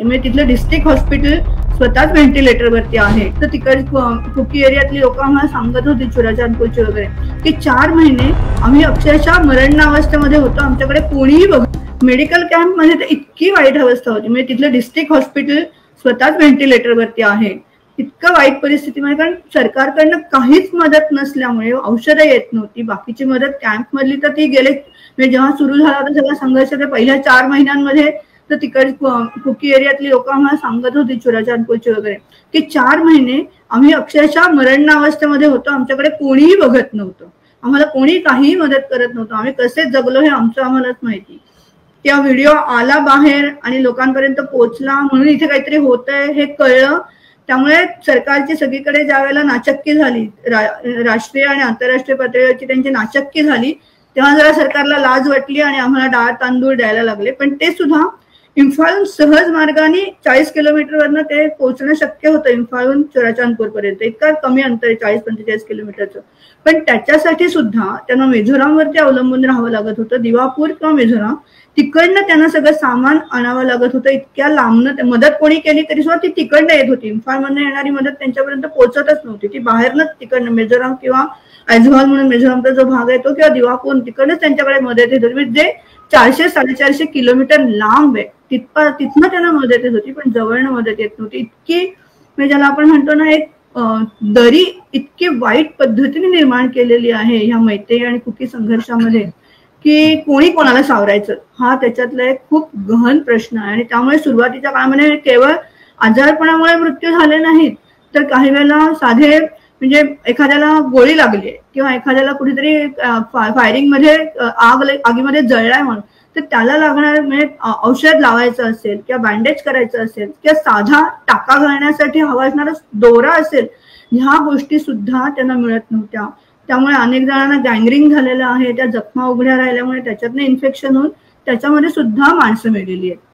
म्हणजे तिथलं district hospital स्वतःच व्हेंटिलेटरवरती आहे. तर तिकडे कुकी एरियातली लोक आम्हाला सांगत होती चुराचांदपूरची वगैरे की 4 महिने आम्ही अक्षरशः मरणावस्थेमध्ये होतो. आमच्याकडे कोणीही मेडिकल कॅम्प मध्ये तर इतकी वाईट अवस्था होती. म्हणजे तिथलं डिस्ट्रिक्ट हॉस्पिटल स्वतःच व्हेंटिलेटरवरती आहे. इतकं वाईट परिस्थितीमध्ये, कारण सरकारकडनं काहीच मदत नसल्यामुळे औषधं येत नव्हती. बाकीची मदत कॅम्प मधली तर ती गेले, म्हणजे जेव्हा सुरू झाला होता सगळा संघर्ष त्या पहिल्या 4 महिन्यांमध्ये, तर तिकडे कुकी एरियातली लोक आम्हाला सांगत होती चुराचांदपूरची वगैरे की 4 महिने आम्ही अक्षरशः मरणावस्थेमध्ये होतो. आमच्याकडे कोणीही बघत नव्हतं. आम्हाला कोणी काहीही मदत करत नव्हतं. आम्ही कसे जगलो हे आमचं आम्हालाच माहिती. त्या व्हिडिओ आला बाहेर आणि लोकांपर्यंत पोहोचला, म्हणून इथे काहीतरी होतंय हे कळलं. त्यामुळे सरकारची सगळीकडे ज्या वेळेला नाचक्की झाली, राष्ट्रीय आणि आंतरराष्ट्रीय पातळीवरची त्यांची नाचक्की झाली, तेव्हा जरा सरकारला लाज वाटली आणि आम्हाला डाळ तांदूळ द्यायला लागले. पण ते सुद्धा इम्फाळहून सहज मार्गाने 40 किलोमीटरवरनं ते पोहोचणं शक्य होतं. इम्फाळहून चुराचांदपूर पर्यंत इतका कमी अंतर आहे, 40-45 किलोमीटरचं. पण त्याच्यासाठी सुद्धा त्यांना मिझोरामवरती अवलंबून राहावं लागत होतं. दिवापूर किंवा मिझोराम तिकडनं त्यांना सगळं सामान आणावं लागत होतं. इतक्या लांबनं मदत कोणी केली तरी सुद्धा ती तिकडनं येत होती. इम्फाळमधनं येणारी मदत त्यांच्यापर्यंत पोहोचतच नव्हती. ती बाहेरनच तिकडनं मिझोराम किंवा ऐझवाल म्हणून मिझोरामचा जो भाग आहे तो, किंवा दिवापूर, तिकडनंच त्यांच्याकडे मदत येत होती. जे 400-450 किलोमीटर लांब आहे तिथनं त्यांना मदत येत होती, पण जवळनं मदत येत नव्हती. इतकी म्हणजे ज्याला आपण म्हणतो ना, एक दरी इतकी वाईट पद्धतीने निर्माण केलेली आहे ह्या मैत्री आणि कुकी संघर्षामध्ये की कोणी कोणाला सावरायचं हा त्याच्यातला एक खूप गहन प्रश्न आहे. आणि त्यामुळे सुरुवातीच्या काळामध्ये केवळ आजारपणामुळे मृत्यू झाले नाहीत, तर काही वेळेला साधे म्हणजे एखाद्याला गोळी लागली किंवा एखाद्याला कुठेतरी फायरिंग मध्ये आगीमध्ये जळलाय म्हणून, तर त्याला लागणार म्हणजे औषध लावायचं असेल किंवा बँडेज करायचं असेल किंवा साधा टाका घालण्यासाठी हवा असणारा दोरा असेल, ह्या गोष्टी सुद्धा त्यांना मिळत नव्हत्या. त्यामुळे अनेक जणांना गँग्रीन झालेलं आहे. त्या जखमा उघड्या राहिल्यामुळे त्याच्यातनं इन्फेक्शन होऊन त्याच्यामध्ये सुद्धा माणसं मेलेली आहेत.